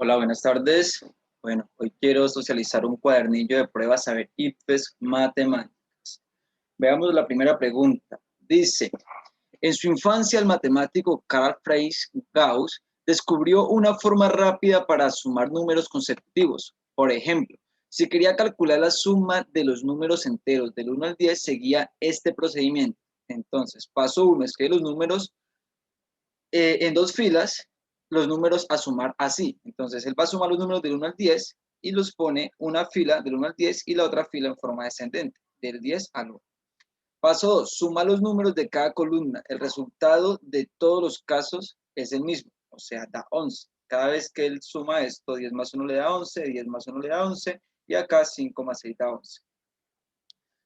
Hola, buenas tardes. Bueno, hoy quiero socializar un cuadernillo de pruebas a ver IPFES matemáticas. Veamos la primera pregunta. Dice, en su infancia el matemático Carl Friedrich Gauss descubrió una forma rápida para sumar números consecutivos. Por ejemplo, si quería calcular la suma de los números enteros del 1 al 10, seguía este procedimiento. Entonces, paso 1, escribe los números en dos filas los números a sumar así. Entonces, él va a sumar los números del 1 al 10 y los pone una fila del 1 al 10 y la otra fila en forma descendente, del 10 al 1. Paso 2, suma los números de cada columna. El resultado de todos los casos es el mismo, o sea, da 11. Cada vez que él suma esto, 10 más 1 le da 11, 10 más 1 le da 11, y acá 5 más 6 da 11.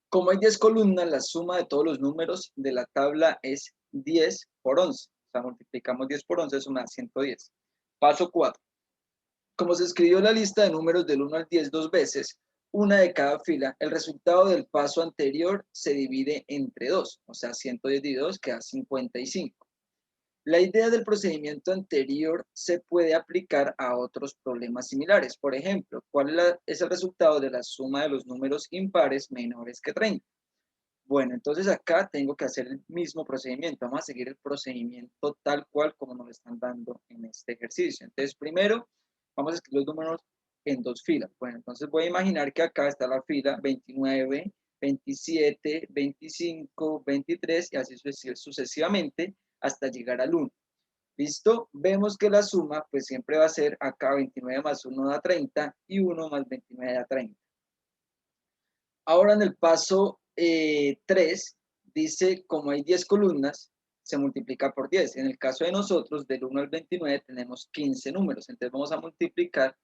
Como hay 10 columnas, la suma de todos los números de la tabla es 10 por 11. O sea, multiplicamos 10 por 11, es una 110. Paso 4. Como se escribió la lista de números del 1 al 10 dos veces, una de cada fila, el resultado del paso anterior se divide entre 2. O sea, 110 dividido 2 queda 55. La idea del procedimiento anterior se puede aplicar a otros problemas similares. Por ejemplo, ¿cuál es el resultado de la suma de los números impares menores que 30? Bueno, entonces acá tengo que hacer el mismo procedimiento. Vamos a seguir el procedimiento tal cual como nos lo están dando en este ejercicio. Entonces, primero, vamos a escribir los números en dos filas. Bueno, entonces voy a imaginar que acá está la fila 29, 27, 25, 23 y así sucesivamente hasta llegar al 1. ¿Listo? Vemos que la suma pues siempre va a ser acá 29 más 1 da 30 y 1 más 29 da 30. Ahora en el paso 3 dice, como hay 10 columnas, se multiplica por 10. En el caso de nosotros, del 1 al 29, tenemos 15 números. Entonces vamos a multiplicar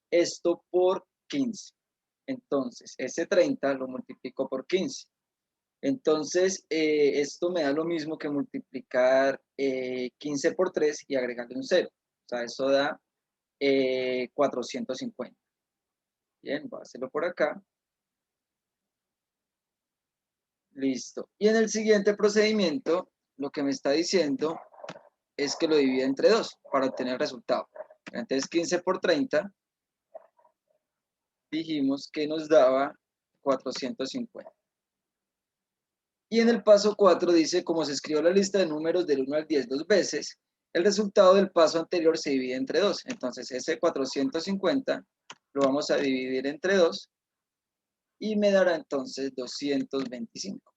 esto por 15. Entonces, ese 30 lo multiplico por 15. Entonces, esto me da lo mismo que multiplicar 15 por 3 y agregarle un 0. O sea, eso da 450. Bien, voy a hacerlo por acá. Listo. Y en el siguiente procedimiento, lo que me está diciendo es que lo divide entre 2 para obtener el resultado. Entonces, 15 por 30, dijimos que nos daba 450. Y en el paso 4 dice, como se escribió la lista de números del 1 al 10 dos veces, el resultado del paso anterior se divide entre 2. Entonces, ese 450 lo vamos a dividir entre 2 y me dará entonces 225.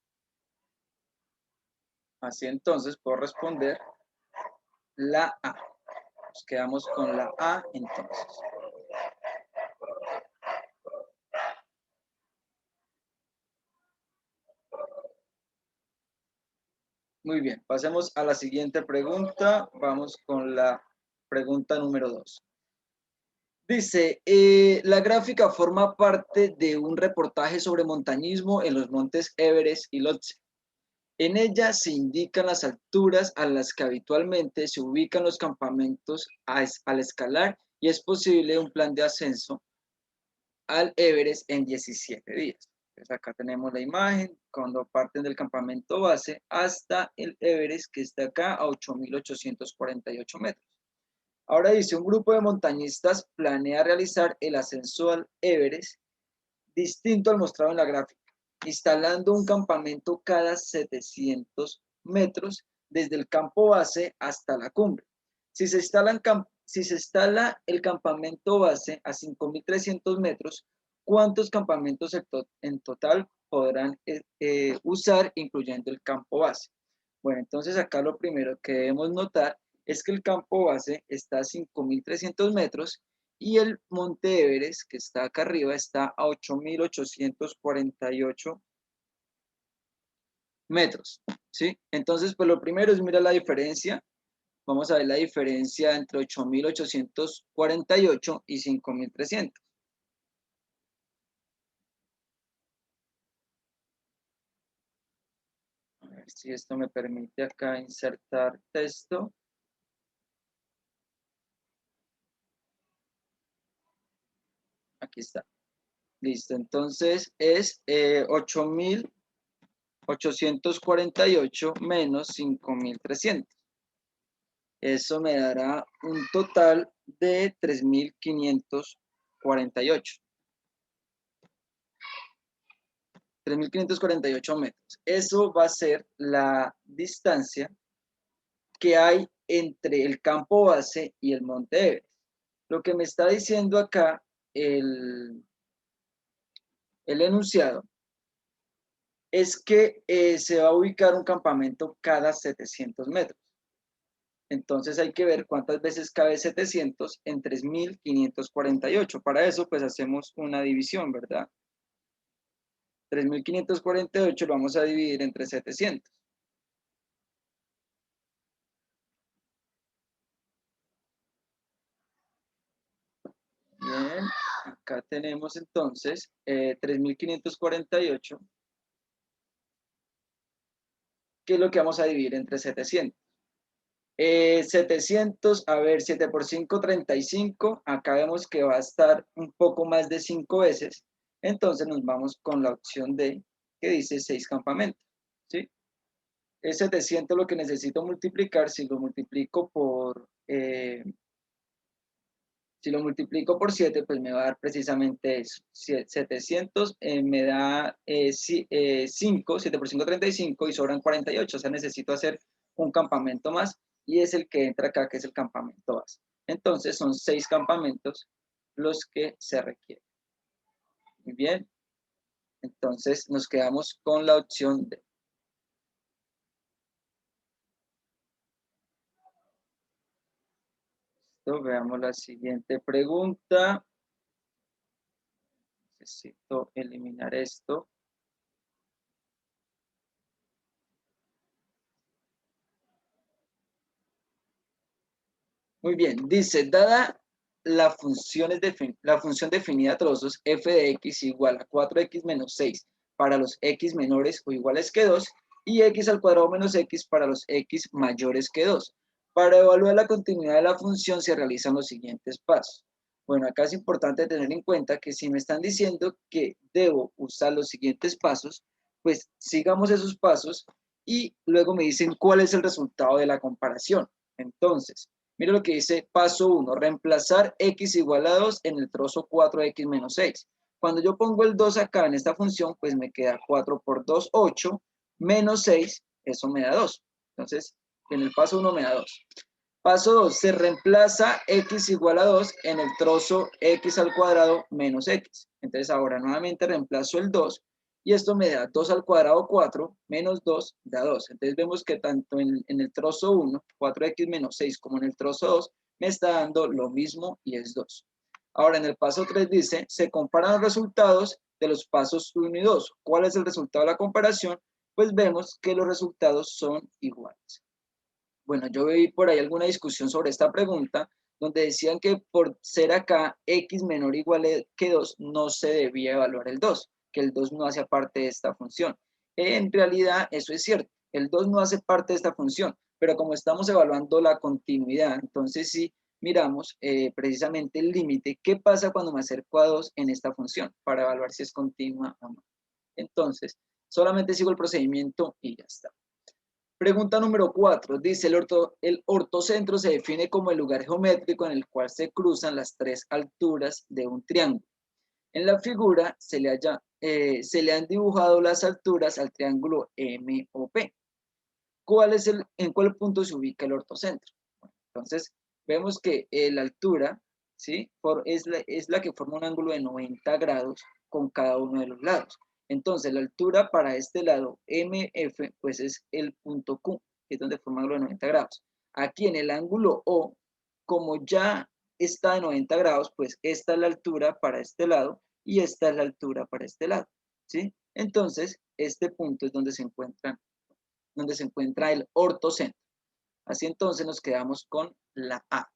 Así entonces puedo responder la A. Nos quedamos con la A entonces. Muy bien, pasemos a la siguiente pregunta. Vamos con la pregunta número 2. Dice, la gráfica forma parte de un reportaje sobre montañismo en los montes Everest y Lhotse. En ella se indican las alturas a las que habitualmente se ubican los campamentos al escalar y es posible un plan de ascenso al Everest en 17 días. Entonces acá tenemos la imagen cuando parten del campamento base hasta el Everest que está acá a 8.848 metros. Ahora dice, un grupo de montañistas planea realizar el ascenso al Everest distinto al mostrado en la gráfica, instalando un campamento cada 700 metros desde el campo base hasta la cumbre. Si se instala el campamento base a 5.300 metros, ¿cuántos campamentos en total podrán usar, incluyendo el campo base? Bueno, entonces acá lo primero que debemos notar es que el campo base está a 5.300 metros y el monte Everest, que está acá arriba, está a 8.848 metros, ¿sí? Entonces, pues lo primero es mirar la diferencia. Vamos a ver la diferencia entre 8.848 y 5.300. A ver si esto me permite acá insertar texto. Aquí está. Listo, entonces es 8.848 menos 5.300. Eso me dará un total de 3.548. 3.548 metros. Eso va a ser la distancia que hay entre el campo base y el Monte Everest. Lo que me está diciendo acá el enunciado es que se va a ubicar un campamento cada 700 metros. Entonces hay que ver cuántas veces cabe 700 en 3.548. Para eso pues hacemos una división, ¿verdad? 3.548 lo vamos a dividir entre 700. Bien, acá tenemos entonces 3.548, que es lo que vamos a dividir entre 700. 700, a ver, 7 por 5, 35. Acá vemos que va a estar un poco más de 5 veces. Entonces nos vamos con la opción D, que dice 6 campamentos, ¿sí? Es 700 lo que necesito multiplicar. Si lo multiplico por 7, pues me va a dar precisamente eso. 700 me da 5, 7 por 5, 35 y sobran 48. O sea, necesito hacer un campamento más y es el que entra acá, que es el campamento base. Entonces son 6 campamentos los que se requieren. Muy bien. Entonces nos quedamos con la opción D. Listo, veamos la siguiente pregunta. Necesito eliminar esto. Muy bien, dice, dada la función definida a trozos f de x igual a 4x menos 6 para los x menores o iguales que 2 y x al cuadrado menos x para los x mayores que 2. Para evaluar la continuidad de la función se realizan los siguientes pasos. Bueno, acá es importante tener en cuenta que si me están diciendo que debo usar los siguientes pasos, pues sigamos esos pasos y luego me dicen cuál es el resultado de la comparación. Entonces, mira lo que dice paso 1, reemplazar x igual a 2 en el trozo 4x menos 6. Cuando yo pongo el 2 acá en esta función, pues me queda 4 por 2, 8, menos 6, eso me da 2. Entonces, en el paso 1 me da 2. Paso 2, se reemplaza x igual a 2 en el trozo x al cuadrado menos x. Entonces ahora nuevamente reemplazo el 2 y esto me da 2 al cuadrado 4 menos 2 da 2. Entonces vemos que tanto en el trozo 1, 4x menos 6, como en el trozo 2, me está dando lo mismo y es 2. Ahora en el paso 3 dice, se comparan los resultados de los pasos 1 y 2. ¿Cuál es el resultado de la comparación? Pues vemos que los resultados son iguales. Bueno, yo vi por ahí alguna discusión sobre esta pregunta, donde decían que por ser acá x menor o igual que 2, no se debía evaluar el 2, que el 2 no hacía parte de esta función. En realidad, eso es cierto, el 2 no hace parte de esta función, pero como estamos evaluando la continuidad, entonces sí miramos precisamente el límite, ¿qué pasa cuando me acerco a 2 en esta función? Para evaluar si es continua o no. Entonces, solamente sigo el procedimiento y ya está. Pregunta número 4. Dice, el ortocentro se define como el lugar geométrico en el cual se cruzan las tres alturas de un triángulo. En la figura se le han dibujado las alturas al triángulo MOP. ¿En cuál punto se ubica el ortocentro? Bueno, entonces, vemos que la altura, ¿sí? es la que forma un ángulo de 90 grados con cada uno de los lados. Entonces, la altura para este lado, MF, pues es el punto Q, que es donde forma un ángulo de 90 grados. Aquí en el ángulo O, como ya está de 90 grados, pues esta es la altura para este lado y esta es la altura para este lado, ¿sí? Entonces, este punto es donde se encuentra el ortocentro. Así entonces nos quedamos con la A.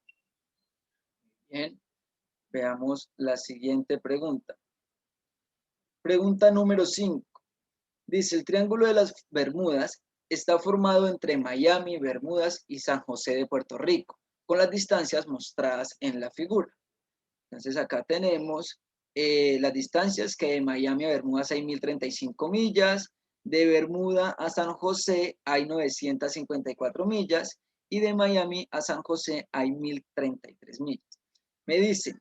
Bien, veamos la siguiente pregunta. Pregunta número 5. Dice, el Triángulo de las Bermudas está formado entre Miami, Bermudas y San José de Puerto Rico, con las distancias mostradas en la figura. Entonces acá tenemos las distancias que de Miami a Bermudas hay 1.035 millas, de Bermuda a San José hay 954 millas y de Miami a San José hay 1033 millas. Me dicen,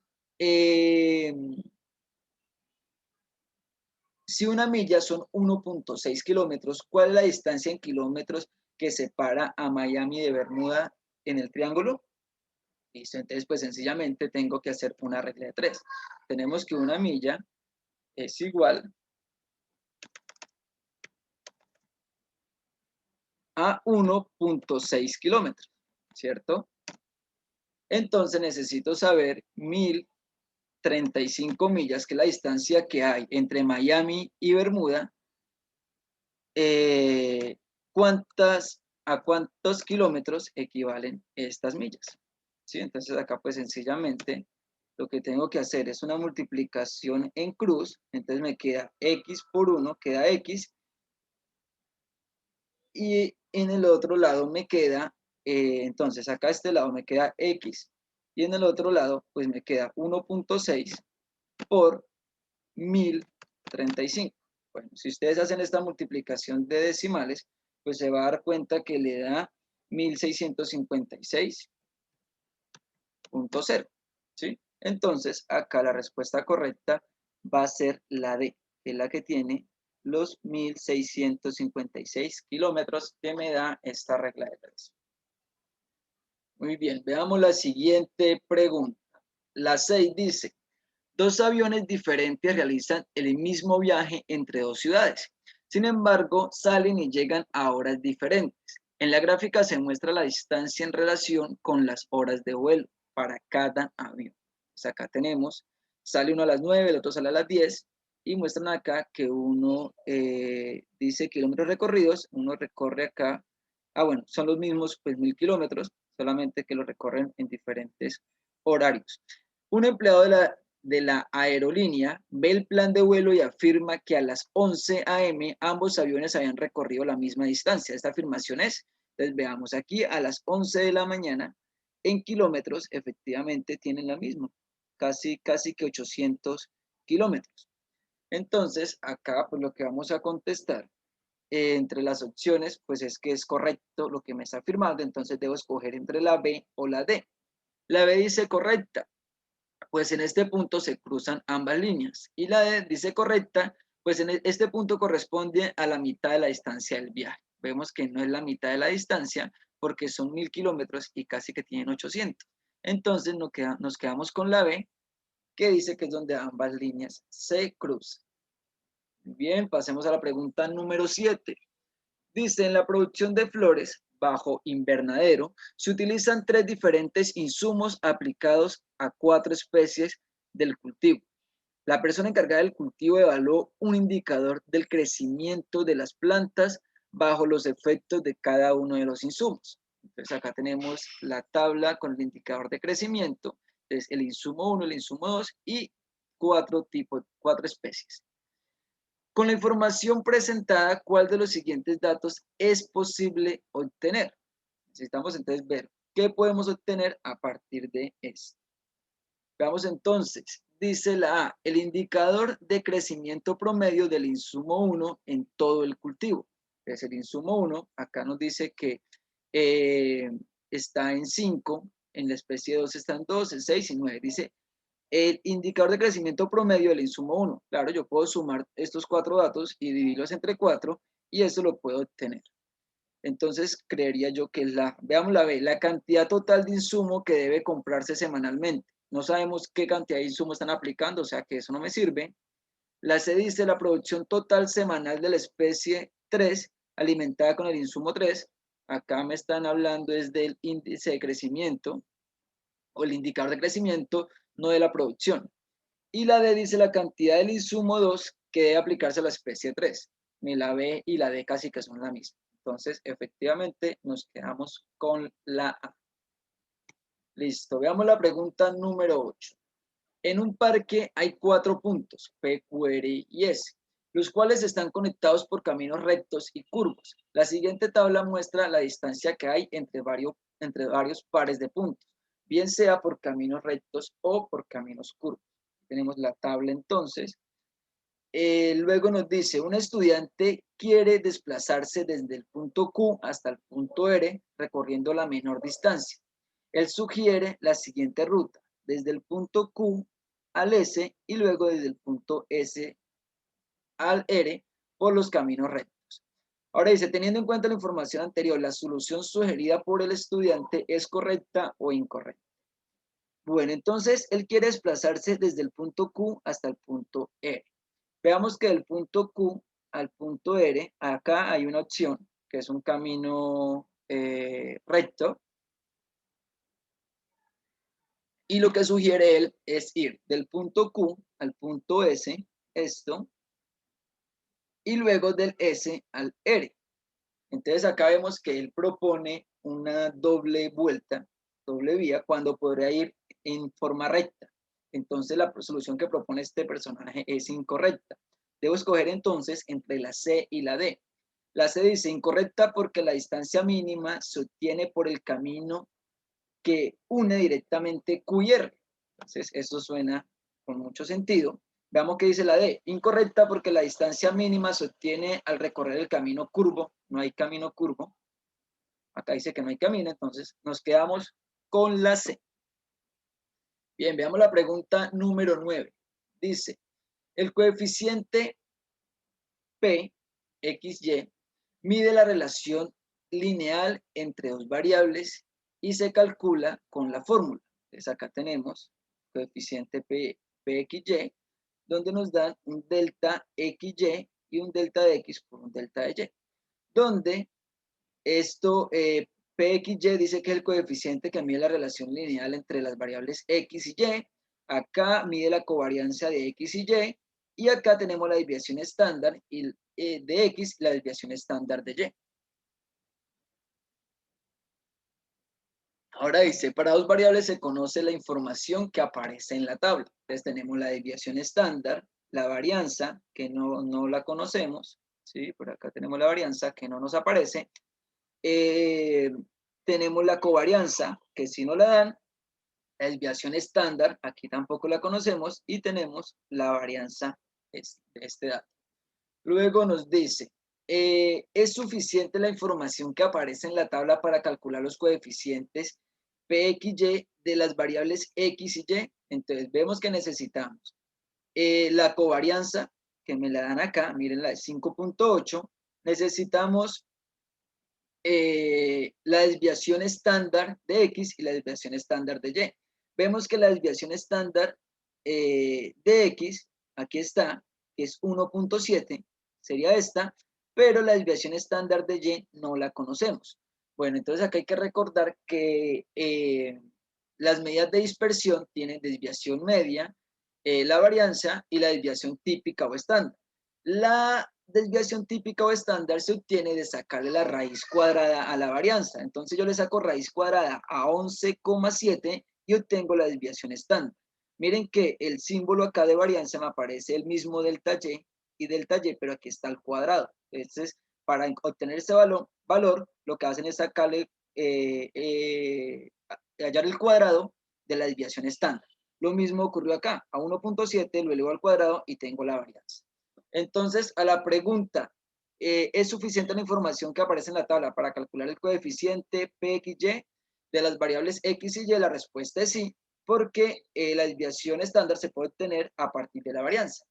si una milla son 1.6 kilómetros, ¿cuál es la distancia en kilómetros que separa a Miami de Bermuda en el triángulo? Listo, entonces pues sencillamente tengo que hacer una regla de 3. Tenemos que una milla es igual a 1.6 kilómetros, ¿cierto? Entonces necesito saber 1035 millas, que es la distancia que hay entre Miami y Bermuda, a cuántos kilómetros equivalen estas millas. ¿Sí? Entonces acá pues sencillamente lo que tengo que hacer es una multiplicación en cruz, entonces me queda x por 1, queda x, y en el otro lado me queda, entonces acá a este lado me queda x, y en el otro lado pues me queda 1.6 por 1035. Bueno, si ustedes hacen esta multiplicación de decimales, pues se va a dar cuenta que le da 1656.0, ¿sí? Entonces, acá la respuesta correcta va a ser la D, que es la que tiene los 1656 kilómetros que me da esta regla de 3. Muy bien, veamos la siguiente pregunta. La 6 dice, dos aviones diferentes realizan el mismo viaje entre dos ciudades. Sin embargo, salen y llegan a horas diferentes. En la gráfica se muestra la distancia en relación con las horas de vuelo para cada avión. Pues acá tenemos, sale uno a las 9, el otro sale a las 10 y muestran acá que uno dice kilómetros recorridos, uno recorre acá, bueno, son los mismos pues 1000 kilómetros, solamente que lo recorren en diferentes horarios. Un empleado de la aerolínea ve el plan de vuelo y afirma que a las 11 a.m. ambos aviones habían recorrido la misma distancia. Esta afirmación es, entonces veamos aquí, a las 11 de la mañana, en kilómetros, efectivamente tienen la misma, casi que 800 kilómetros. Entonces, acá pues lo que vamos a contestar entre las opciones, pues es que es correcto lo que me está afirmando, entonces debo escoger entre la B o la D. La B dice correcta, pues en este punto se cruzan ambas líneas. Y la D dice correcta, pues en este punto corresponde a la mitad de la distancia del viaje. Vemos que no es la mitad de la distancia porque son 1000 kilómetros y casi que tienen 800. Entonces nos quedamos con la B, que dice que es donde ambas líneas se cruzan. Bien, pasemos a la pregunta número 7. Dice, en la producción de flores bajo invernadero se utilizan 3 diferentes insumos aplicados a 4 especies del cultivo. La persona encargada del cultivo evaluó un indicador del crecimiento de las plantas bajo los efectos de cada uno de los insumos. Entonces acá tenemos la tabla con el indicador de crecimiento, entonces el insumo 1, el insumo 2 y 4 especies. Con la información presentada, ¿cuál de los siguientes datos es posible obtener? Necesitamos entonces ver qué podemos obtener a partir de esto. Veamos entonces, dice la A, el indicador de crecimiento promedio del insumo 1 en todo el cultivo. Es el insumo 1, acá nos dice que está en 5, en la especie 2 está en 2, en 6 y 9. Dice el indicador de crecimiento promedio del insumo 1. Claro, yo puedo sumar estos 4 datos y dividirlos entre 4 y eso lo puedo obtener. Entonces, creería yo que es veamos la B, la cantidad total de insumo que debe comprarse semanalmente. No sabemos qué cantidad de insumo están aplicando, o sea que eso no me sirve. La C dice la producción total semanal de la especie 3 alimentada con el insumo 3. Acá me están hablando es del índice de crecimiento o el indicador de crecimiento, no de la producción. Y la D dice la cantidad del insumo 2 que debe aplicarse a la especie 3. Ni la B y la D casi que son la misma. Entonces, efectivamente, nos quedamos con la A. Listo, veamos la pregunta número 8. En un parque hay 4 puntos, P, Q, R y S, los cuales están conectados por caminos rectos y curvos. La siguiente tabla muestra la distancia que hay entre varios pares de puntos, bien sea por caminos rectos o por caminos curvos. Tenemos la tabla entonces. Luego nos dice, un estudiante quiere desplazarse desde el punto Q hasta el punto R recorriendo la menor distancia. Él sugiere la siguiente ruta, desde el punto Q al S y luego desde el punto S al R por los caminos rectos. Ahora dice, teniendo en cuenta la información anterior, ¿la solución sugerida por el estudiante es correcta o incorrecta? Bueno, entonces él quiere desplazarse desde el punto Q hasta el punto R. Veamos que del punto Q al punto R, acá hay una opción que es un camino recto, y lo que sugiere él es ir del punto Q al punto S, esto, y luego del S al R. Entonces acá vemos que él propone una doble vuelta, doble vía, cuando podría ir en forma recta. Entonces la solución que propone este personaje es incorrecta. Debo escoger entonces entre la C y la D. La C dice incorrecta porque la distancia mínima se obtiene por el camino que une directamente Q y R. Entonces eso suena con mucho sentido. Veamos qué dice la D. Incorrecta porque la distancia mínima se obtiene al recorrer el camino curvo. No hay camino curvo. Acá dice que no hay camino, entonces nos quedamos con la C. Bien, veamos la pregunta número 9. Dice, el coeficiente P, XY, mide la relación lineal entre dos variables y se calcula con la fórmula. Entonces acá tenemos coeficiente P, PXY, donde nos dan un delta XY y un delta de X por un delta de Y, donde esto, PXY dice que es el coeficiente que mide la relación lineal entre las variables X y Y, acá mide la covariancia de X y Y, y acá tenemos la desviación estándar de X y la desviación estándar de Y. Ahora dice, para dos variables se conoce la información que aparece en la tabla. Entonces tenemos la desviación estándar, la varianza, que no la conocemos, ¿sí? Por acá tenemos la varianza, que no nos aparece. Tenemos la covarianza, que si no la dan, la desviación estándar, aquí tampoco la conocemos, y tenemos la varianza de este dato. Luego nos dice, ¿es suficiente la información que aparece en la tabla para calcular los coeficientes PXY de las variables X y Y? Entonces vemos que necesitamos la covarianza, que me la dan acá, miren la de 5.8, necesitamos la desviación estándar de X y la desviación estándar de Y. Vemos que la desviación estándar de X, aquí está, que es 1.7, sería esta, pero la desviación estándar de Y no la conocemos. Bueno, entonces acá hay que recordar que las medidas de dispersión tienen desviación media, la varianza y la desviación típica o estándar. La desviación típica o estándar se obtiene de sacarle la raíz cuadrada a la varianza. Entonces yo le saco raíz cuadrada a 11,7 y obtengo la desviación estándar. Miren que el símbolo acá de varianza me aparece el mismo delta y delta Y, pero aquí está al cuadrado. Entonces, para obtener ese valor lo que hacen es sacarle, hallar el cuadrado de la desviación estándar. Lo mismo ocurrió acá, a 1.7 lo elevo al cuadrado y tengo la varianza. Entonces, a la pregunta, ¿es suficiente la información que aparece en la tabla para calcular el coeficiente PXY de las variables X y Y? La respuesta es sí, porque la desviación estándar se puede obtener a partir de la varianza.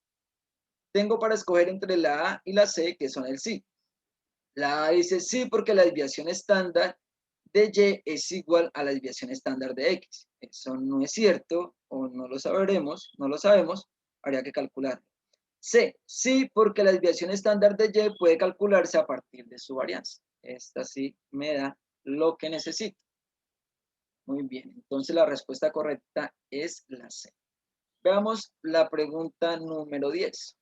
Tengo para escoger entre la A y la C, que son el sí. La A dice sí, porque la desviación estándar de Y es igual a la desviación estándar de X. Eso no es cierto, o no lo sabremos, no lo sabemos, habría que calcularlo. C, sí, porque la desviación estándar de Y puede calcularse a partir de su varianza. Esta sí me da lo que necesito. Muy bien, entonces la respuesta correcta es la C. Veamos la pregunta número 10.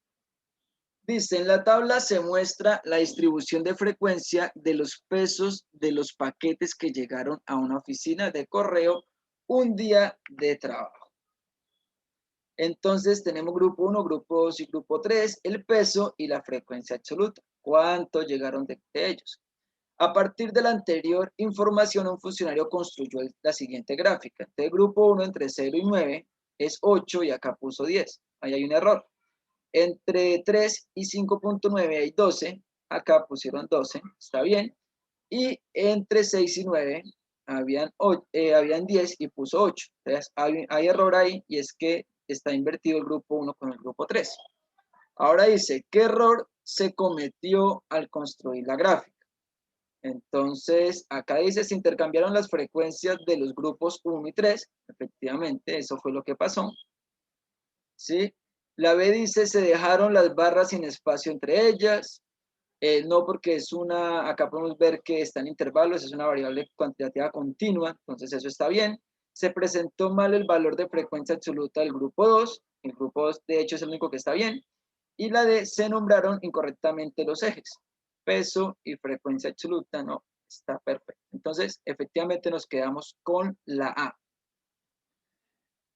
Dice, en la tabla se muestra la distribución de frecuencia de los pesos de los paquetes que llegaron a una oficina de correo un día de trabajo. Entonces tenemos grupo 1, grupo 2 y grupo 3, el peso y la frecuencia absoluta. ¿Cuántos llegaron de ellos? A partir de la anterior información, un funcionario construyó la siguiente gráfica. Entonces, grupo 1 entre 0 y 9 es 8 y acá puso 10. Ahí hay un error. Entre 3 y 5.9 hay 12, acá pusieron 12, está bien. Y entre 6 y 9 habían 10 y puso 8. Entonces hay error ahí y es que está invertido el grupo 1 con el grupo 3. Ahora dice, ¿qué error se cometió al construir la gráfica? Entonces, acá dice, se intercambiaron las frecuencias de los grupos 1 y 3. Efectivamente, eso fue lo que pasó. ¿Sí? La B dice, se dejaron las barras sin espacio entre ellas. No, porque acá podemos ver que está en intervalos, es una variable cuantitativa continua, entonces eso está bien. Se presentó mal el valor de frecuencia absoluta del grupo 2, el grupo 2 de hecho es el único que está bien. Y la D, se nombraron incorrectamente los ejes, peso y frecuencia absoluta, no, está perfecto. Entonces, efectivamente nos quedamos con la A.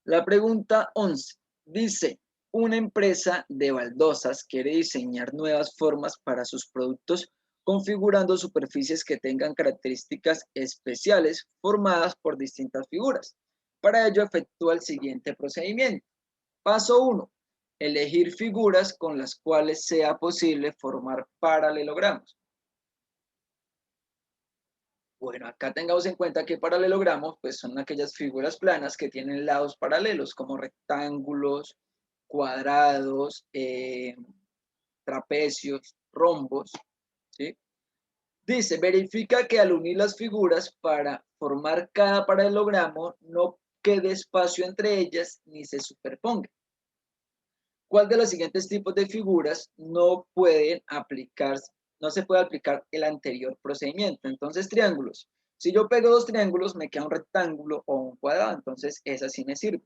La pregunta 11 dice, una empresa de baldosas quiere diseñar nuevas formas para sus productos configurando superficies que tengan características especiales formadas por distintas figuras. Para ello efectúa el siguiente procedimiento. Paso 1. Elegir figuras con las cuales sea posible formar paralelogramos. Bueno, acá tengamos en cuenta que paralelogramos pues son aquellas figuras planas que tienen lados paralelos como rectángulos, cuadrados, trapecios, rombos, ¿sí? Dice, verifica que al unir las figuras para formar cada paralelogramo no quede espacio entre ellas ni se superponga. ¿Cuál de los siguientes tipos de figuras no se puede aplicar el anterior procedimiento? Entonces, triángulos. Si yo pego dos triángulos, me queda un rectángulo o un cuadrado, entonces esa sí me sirve.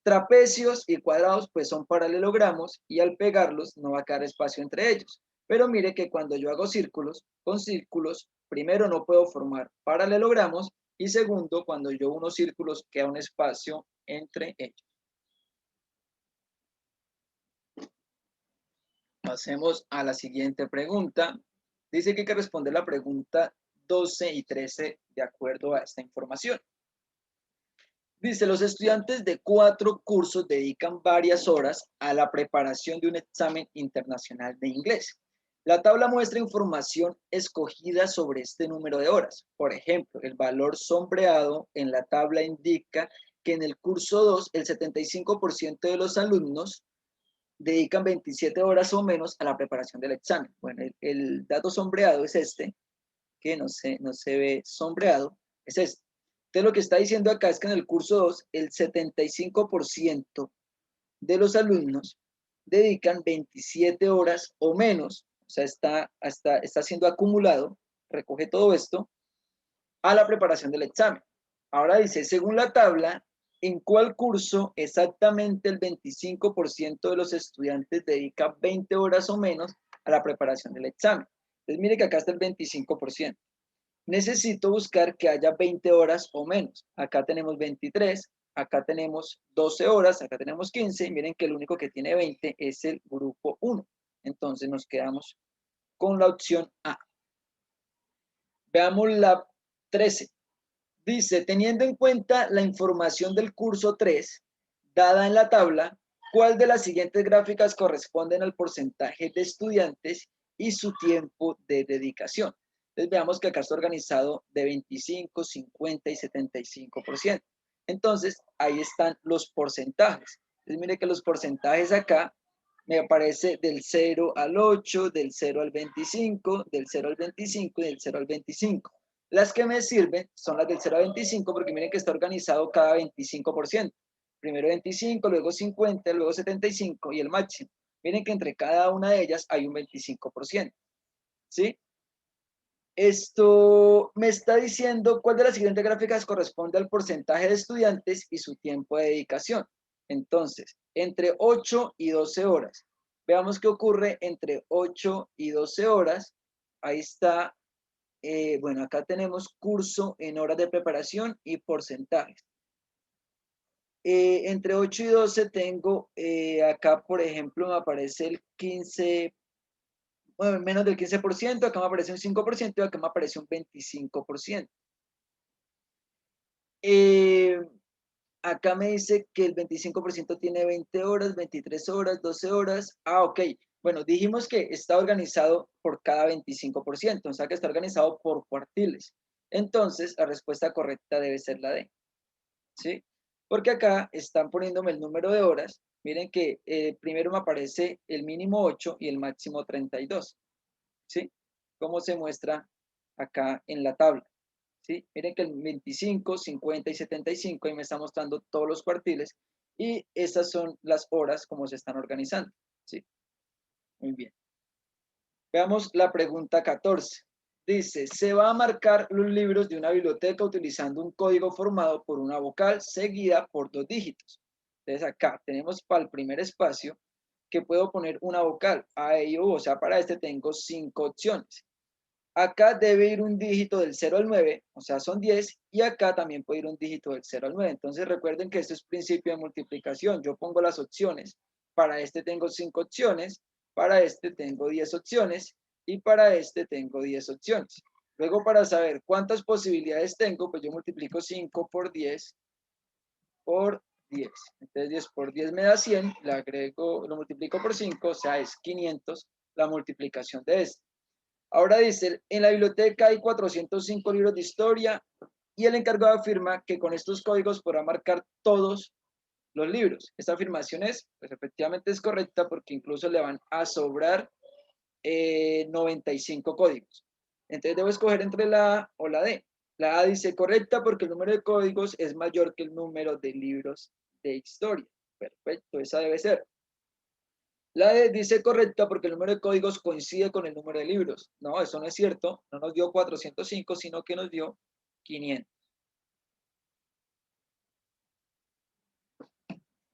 Trapecios y cuadrados pues son paralelogramos y al pegarlos no va a quedar espacio entre ellos. Pero mire que cuando yo hago círculos, con círculos, primero no puedo formar paralelogramos y segundo, cuando yo uno círculos queda un espacio entre ellos. Pasemos a la siguiente pregunta. Dice que hay que responder la pregunta 12 y 13 de acuerdo a esta información. Dice, los estudiantes de 4 cursos dedican varias horas a la preparación de un examen internacional de inglés. La tabla muestra información escogida sobre este número de horas. Por ejemplo, el valor sombreado en la tabla indica que en el curso 2 el 75% de los alumnos dedican 27 horas o menos a la preparación del examen. Bueno, el dato sombreado es este, que no se ve sombreado, es este. Entonces lo que está diciendo acá es que en el curso 2, el 75% de los alumnos dedican 27 horas o menos, o sea, está siendo acumulado, recoge todo esto, a la preparación del examen. Ahora dice, según la tabla, ¿en cuál curso exactamente el 25% de los estudiantes dedica 20 horas o menos a la preparación del examen? Entonces mire que acá está el 25%. Necesito buscar que haya 20 horas o menos. Acá tenemos 23, acá tenemos 12 horas, acá tenemos 15. Y miren que el único que tiene 20 es el grupo 1. Entonces nos quedamos con la opción A. Veamos la 13. Dice, teniendo en cuenta la información del curso 3, dada en la tabla, ¿cuál de las siguientes gráficas corresponden al porcentaje de estudiantes y su tiempo de dedicación? Entonces veamos que acá está organizado de 25, 50 y 75%. Entonces, ahí están los porcentajes. Entonces, mire que los porcentajes acá me aparece del 0 al 8, del 0 al 25, del 0 al 25 y del 0 al 25. Las que me sirven son las del 0 a 25 porque miren que está organizado cada 25%. Primero 25, luego 50, luego 75 y el máximo. Miren que entre cada una de ellas hay un 25%. ¿Sí? Esto me está diciendo cuál de las siguientes gráficas corresponde al porcentaje de estudiantes y su tiempo de dedicación. Entonces, entre 8 y 12 horas. Veamos qué ocurre entre 8 y 12 horas. Ahí está. Bueno, acá tenemos curso en horas de preparación y porcentajes. Entre 8 y 12 tengo, acá por ejemplo me aparece el 15, bueno, menos del 15%, acá me aparece un 5% y acá me aparece un 25%. acá me dice que el 25% tiene 20 horas, 23 horas, 12 horas. Ah, ok. Bueno, dijimos que está organizado por cada 25%, o sea que está organizado por cuartiles. Entonces, la respuesta correcta debe ser la D, ¿sí? Porque acá están poniéndome el número de horas. Miren que primero me aparece el mínimo 8 y el máximo 32, ¿sí? Como se muestra acá en la tabla. ¿Sí? Miren que el 25, 50 y 75 ahí me está mostrando todos los cuartiles y esas son las horas como se están organizando. ¿Sí? Muy bien. Veamos la pregunta 14. Dice, se va a marcar los libros de una biblioteca utilizando un código formado por una vocal seguida por 2 dígitos. Entonces acá tenemos para el primer espacio que puedo poner una vocal, A, E, I, O, o sea, para este tengo 5 opciones. Acá debe ir un dígito del 0 al 9, o sea, son 10, y acá también puede ir un dígito del 0 al 9. Entonces recuerden que esto es principio de multiplicación. Yo pongo las opciones. Para este tengo 5 opciones, para este tengo 10 opciones, y para este tengo 10 opciones. Luego, para saber cuántas posibilidades tengo, pues yo multiplico 5 por 10 por 10. Entonces 10 por 10 me da 100, le agrego, lo multiplico por 5, o sea, es 500 la multiplicación de este. Ahora dice, en la biblioteca hay 405 libros de historia y el encargado afirma que con estos códigos podrá marcar todos los libros. Esta afirmación es, pues efectivamente es correcta porque incluso le van a sobrar 95 códigos. Entonces debo escoger entre la A o la D. La A dice correcta porque el número de códigos es mayor que el número de libros de historia. Perfecto, esa debe ser. La D dice correcta porque el número de códigos coincide con el número de libros. No, eso no es cierto. No nos dio 405, sino que nos dio 500.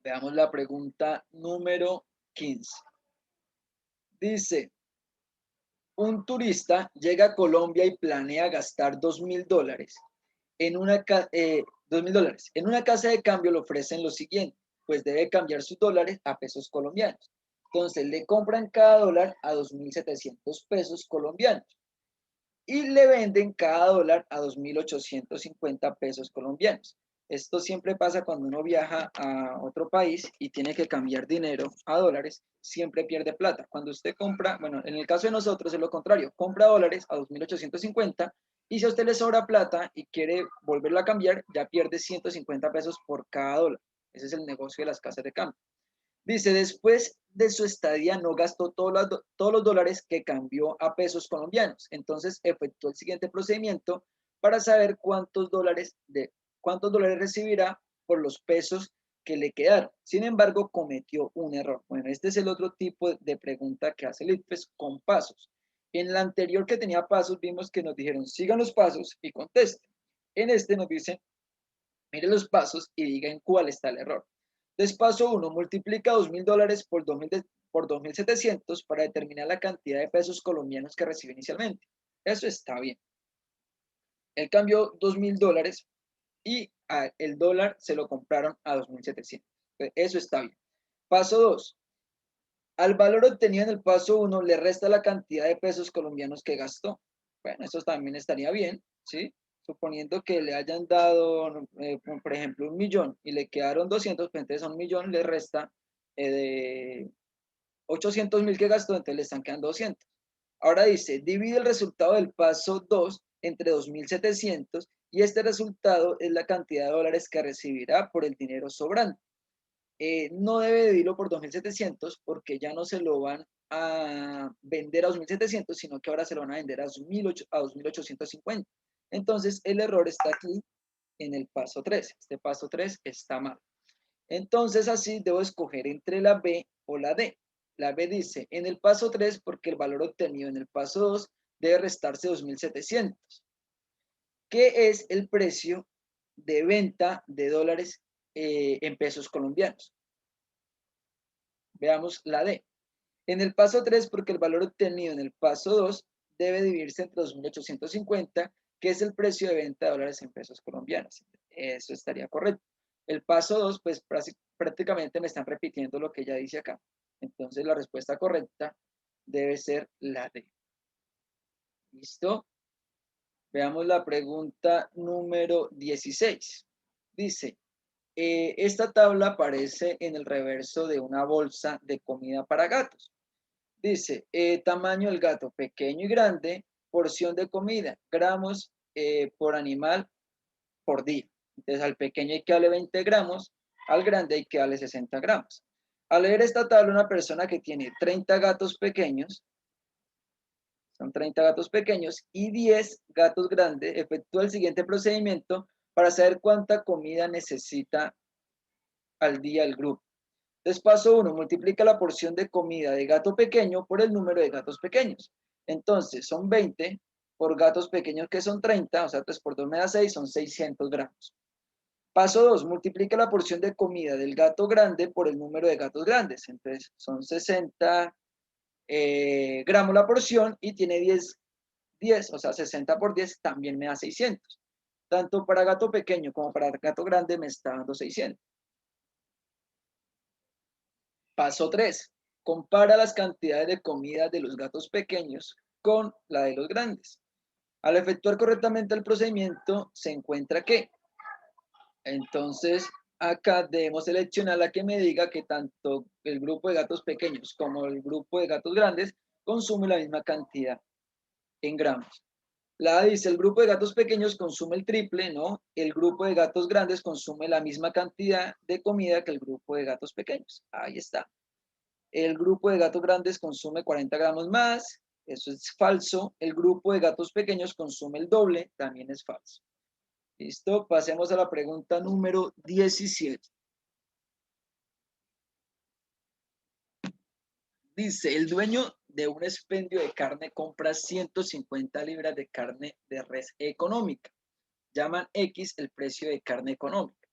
Veamos la pregunta número 15. Dice, un turista llega a Colombia y planea gastar $2.000 en una, $2.000. En una casa de cambio le ofrecen lo siguiente, pues debe cambiar sus dólares a pesos colombianos. Entonces le compran cada dólar a 2.700 pesos colombianos. Y le venden cada dólar a 2.850 pesos colombianos. Esto siempre pasa cuando uno viaja a otro país y tiene que cambiar dinero a dólares, siempre pierde plata. Cuando usted compra, bueno, en el caso de nosotros es lo contrario, compra dólares a 2.850 y si a usted le sobra plata y quiere volverlo a cambiar, ya pierde 150 pesos por cada dólar. Ese es el negocio de las casas de cambio. Dice, después de su estadía no gastó todos los dólares que cambió a pesos colombianos. Entonces efectuó el siguiente procedimiento para saber cuántos dólares recibirá por los pesos que le quedaron. Sin embargo, cometió un error. Bueno, este es el otro tipo de pregunta que hace el ICFES con pasos. En la anterior que tenía pasos, vimos que nos dijeron, sigan los pasos y contesten. En este nos dicen, mire los pasos y diga en cuál está el error. Entonces, paso 1, multiplica $2.000 por 2.700 para determinar la cantidad de pesos colombianos que recibe inicialmente. Eso está bien. Él cambió $2.000 y el dólar se lo compraron a 2.700. Eso está bien. Paso 2, al valor obtenido en el paso 1 le resta la cantidad de pesos colombianos que gastó. Bueno, eso también estaría bien, ¿sí? Suponiendo que le hayan dado, por ejemplo, 1.000.000 y le quedaron 200, pues entonces a 1.000.000 le resta de 800.000 que gastó, entonces le están quedando 200. Ahora dice, divide el resultado del paso 2 entre 2.700 y este resultado es la cantidad de dólares que recibirá por el dinero sobrante. No debe dividirlo por 2.700 porque ya no se lo van a vender a 2.700, sino que ahora se lo van a vender a 2.850. Entonces, el error está aquí en el paso 3. Este paso 3 está mal. Entonces, así debo escoger entre la B o la D. La B dice, en el paso 3, porque el valor obtenido en el paso 2 debe restarse 2.700, que es el precio de venta de dólares en pesos colombianos. Veamos la D. En el paso 3, porque el valor obtenido en el paso 2 debe dividirse entre 2.850, que es el precio de venta de dólares en pesos colombianos. Eso estaría correcto. El paso 2, pues prácticamente me están repitiendo lo que ya dice acá. Entonces la respuesta correcta debe ser la D. ¿Listo? Veamos la pregunta número 16. Dice, Esta tabla aparece en el reverso de una bolsa de comida para gatos. Dice, tamaño del gato, pequeño y grande, porción de comida, gramos por animal por día. Entonces al pequeño hay que darle 20 gramos, al grande hay que darle 60 gramos. Al leer esta tabla, una persona que tiene 30 gatos pequeños, son 30 gatos pequeños y 10 gatos grandes, efectúa el siguiente procedimiento para saber cuánta comida necesita al día el grupo. Entonces, paso 1, multiplica la porción de comida de gato pequeño por el número de gatos pequeños. Entonces, son 20 por gatos pequeños que son 30, o sea, 3 por 2 me da 6, son 600 gramos. Paso 2, multiplica la porción de comida del gato grande por el número de gatos grandes. Entonces, son 60 gramos la porción y tiene 10, o sea, 60 por 10 también me da 600. Tanto para gato pequeño como para gato grande me está dando 600. Paso 3. Compara las cantidades de comida de los gatos pequeños con la de los grandes. Al efectuar correctamente el procedimiento, se encuentra que, entonces, acá debemos seleccionar la que me diga que tanto el grupo de gatos pequeños como el grupo de gatos grandes consume la misma cantidad en gramos. La A dice, el grupo de gatos pequeños consume el triple, ¿no? El grupo de gatos grandes consume la misma cantidad de comida que el grupo de gatos pequeños. Ahí está. El grupo de gatos grandes consume 40 gramos más, eso es falso. El grupo de gatos pequeños consume el doble, también es falso. ¿Listo? Pasemos a la pregunta número 17. Dice, el dueño de un expendio de carne compra 150 libras de carne de res económica. Llaman X el precio de carne económica.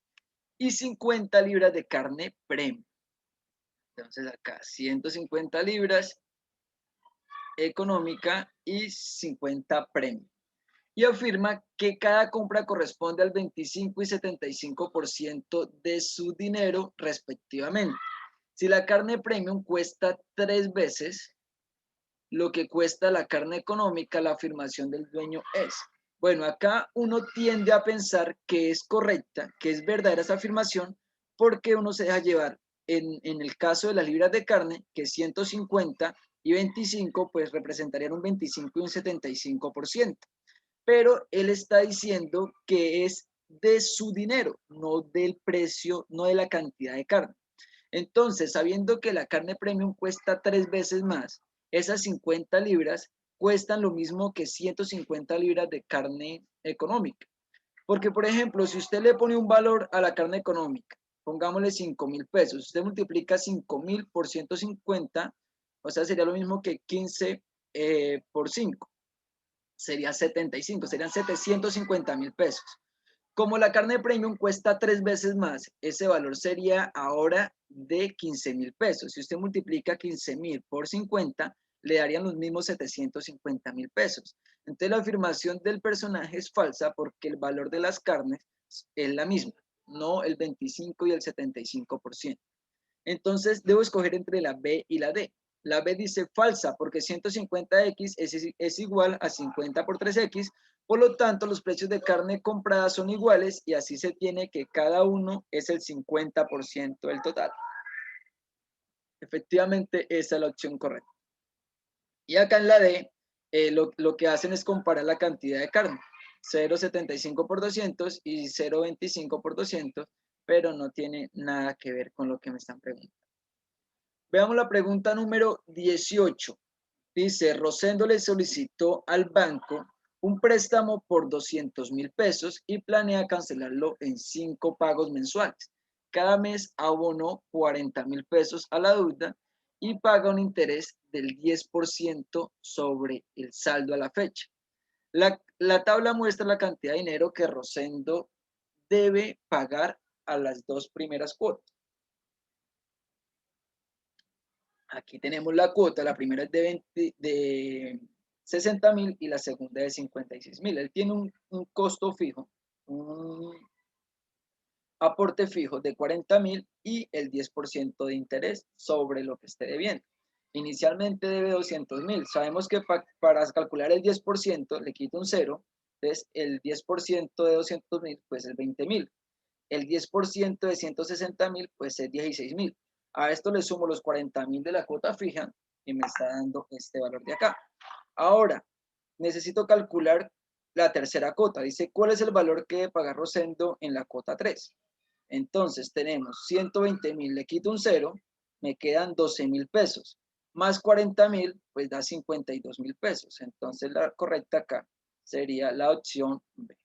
Y 50 libras de carne premium. Entonces acá 150 libras económica y 50 premium. Y afirma que cada compra corresponde al 25 y 75% de su dinero respectivamente. Si la carne premium cuesta 3 veces lo que cuesta la carne económica, la afirmación del dueño es, bueno, acá uno tiende a pensar que es correcta, que es verdadera esa afirmación, porque uno se deja llevar en el caso de las libras de carne, que 150 y 25 pues representarían un 25 y un 75%. Pero él está diciendo que es de su dinero, no del precio, no de la cantidad de carne. Entonces, sabiendo que la carne premium cuesta 3 veces más, esas 50 libras cuestan lo mismo que 150 libras de carne económica. Porque, por ejemplo, si usted le pone un valor a la carne económica, pongámosle 5.000 pesos, usted multiplica 5.000 por 150, o sea, sería lo mismo que 15 por 5, sería 75, serían 750.000 pesos. Como la carne premium cuesta 3 veces más, ese valor sería ahora de 15.000 pesos. Si usted multiplica 15.000 por 50, le darían los mismos 750.000 pesos. Entonces la afirmación del personaje es falsa porque el valor de las carnes es la misma, no el 25 y el 75%. Entonces debo escoger entre la B y la D. La B dice falsa porque 150x es igual a 50 por 3x, por lo tanto los precios de carne comprada son iguales y así se tiene que cada uno es el 50% del total. Efectivamente, esa es la opción correcta. Y acá en la D, lo que hacen es comparar la cantidad de carne. 0,75 por 200 y 0,25 por 200, pero no tiene nada que ver con lo que me están preguntando. Veamos la pregunta número 18. Dice, Rosendo le solicitó al banco un préstamo por 200.000 pesos y planea cancelarlo en 5 pagos mensuales. Cada mes abonó 40.000 pesos a la deuda y paga un interés del 10% sobre el saldo a la fecha. La tabla muestra la cantidad de dinero que Rosendo debe pagar a las 2 primeras cuotas. Aquí tenemos la cuota, la primera es de 60.000 y la segunda de 56.000. Él tiene un costo fijo, un aporte fijo de 40.000 y el 10% de interés sobre lo que esté debiendo. Inicialmente debe 200.000. Sabemos que para calcular el 10% le quito un cero, entonces el 10% de 200.000 pues es 20.000. el 10% de 160.000, pues es 16.000. A esto le sumo los 40.000 de la cuota fija y me está dando este valor de acá. Ahora, necesito calcular la tercera cuota. Dice, ¿cuál es el valor que debe pagar Rosendo en la cuota 3? Entonces tenemos 120.000, le quito un 0, me quedan 12.000 pesos. Más 40.000, pues da 52.000 pesos. Entonces la correcta acá sería la opción B.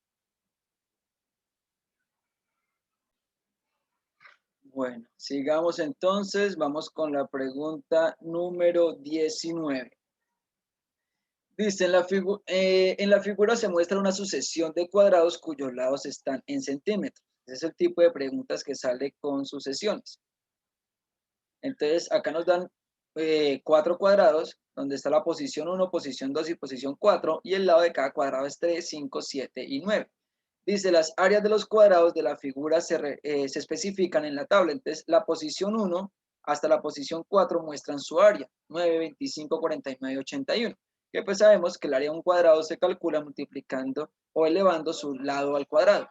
Bueno, sigamos entonces. Vamos con la pregunta número 19. Dice, en la figura se muestra una sucesión de cuadrados cuyos lados están en centímetros. Ese es el tipo de preguntas que sale con sucesiones. Entonces, acá nos dan 4 cuadrados, donde está la posición 1, posición 2 y posición 4, y el lado de cada cuadrado es 3, 5, 7 y 9. Dice, las áreas de los cuadrados de la figura se especifican en la tabla. Entonces, la posición 1 hasta la posición 4 muestran su área, 9, 25, 49 y 81. Que pues sabemos que el área de un cuadrado se calcula multiplicando o elevando su lado al cuadrado.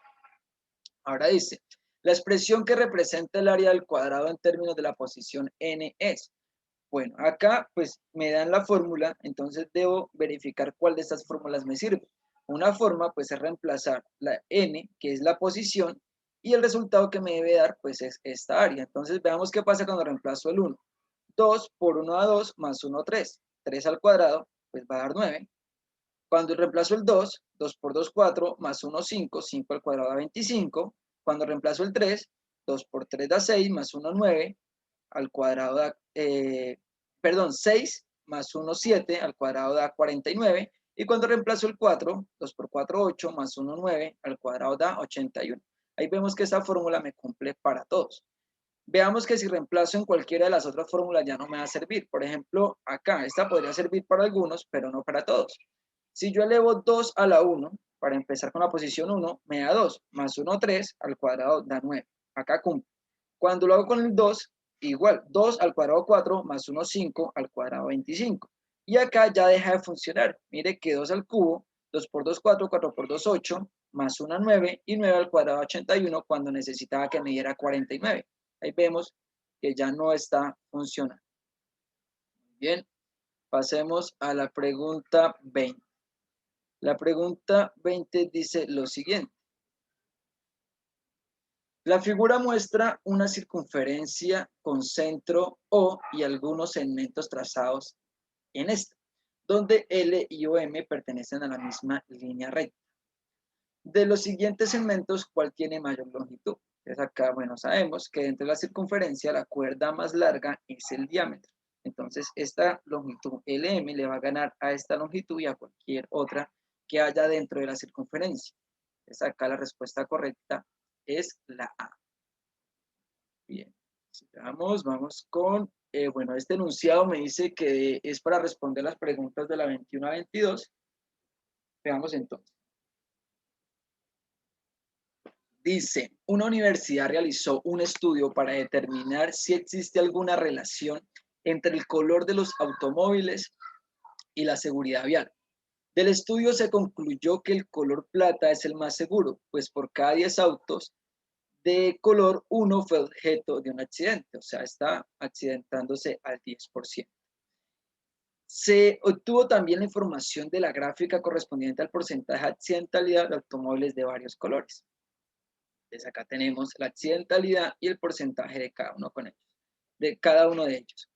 Ahora dice, la expresión que representa el área del cuadrado en términos de la posición n es. Bueno, acá pues me dan la fórmula, entonces debo verificar cuál de estas fórmulas me sirve. Una forma pues es reemplazar la n, que es la posición, y el resultado que me debe dar pues es esta área. Entonces veamos qué pasa cuando reemplazo el 1. 2 por 1 da 2 más 1, 3. 3 al cuadrado pues va a dar 9. Cuando reemplazo el 2, 2 por 2, 4, más 1, 5, 5 al cuadrado da 25. Cuando reemplazo el 3, 2 por 3 da 6, más 1, 9, al cuadrado da, 6 más 1, 7, al cuadrado da 49. Y cuando reemplazo el 4, 2 por 4, 8, más 1, 9, al cuadrado da 81. Ahí vemos que esta fórmula me cumple para todos. Veamos que si reemplazo en cualquiera de las otras fórmulas ya no me va a servir. Por ejemplo, acá, esta podría servir para algunos, pero no para todos. Si yo elevo 2 a la 1, para empezar con la posición 1, me da 2, más 1, 3, al cuadrado da 9. Acá cumple. Cuando lo hago con el 2, igual, 2 al cuadrado 4, más 1, 5, al cuadrado 25. Y acá ya deja de funcionar. Mire que 2 al cubo, 2 por 2, 4, 4 por 2, 8, más 1, 9, y 9 al cuadrado 81 cuando necesitaba que me diera 49. Ahí vemos que ya no está funcionando. Bien, pasemos a la pregunta 20. La pregunta 20 dice lo siguiente. La figura muestra una circunferencia con centro O y algunos segmentos trazados en esta, donde L y OM pertenecen a la misma línea recta. De los siguientes segmentos, ¿cuál tiene mayor longitud? Entonces acá, bueno, sabemos que dentro de la circunferencia la cuerda más larga es el diámetro. Entonces esta longitud LM le va a ganar a esta longitud y a cualquier otra que haya dentro de la circunferencia. Entonces acá la respuesta correcta es la A. Bien, vamos con, bueno, este enunciado me dice que es para responder las preguntas de la 21 a 22. Veamos entonces. Dice, una universidad realizó un estudio para determinar si existe alguna relación entre el color de los automóviles y la seguridad vial. Del estudio se concluyó que el color plata es el más seguro, pues por cada 10 autos de color, uno fue objeto de un accidente, o sea, está accidentándose al 10%. Se obtuvo también la información de la gráfica correspondiente al porcentaje de accidentalidad de automóviles de varios colores. Entonces acá tenemos la accidentalidad y el porcentaje de cada uno con ellos, de cada uno de ellos.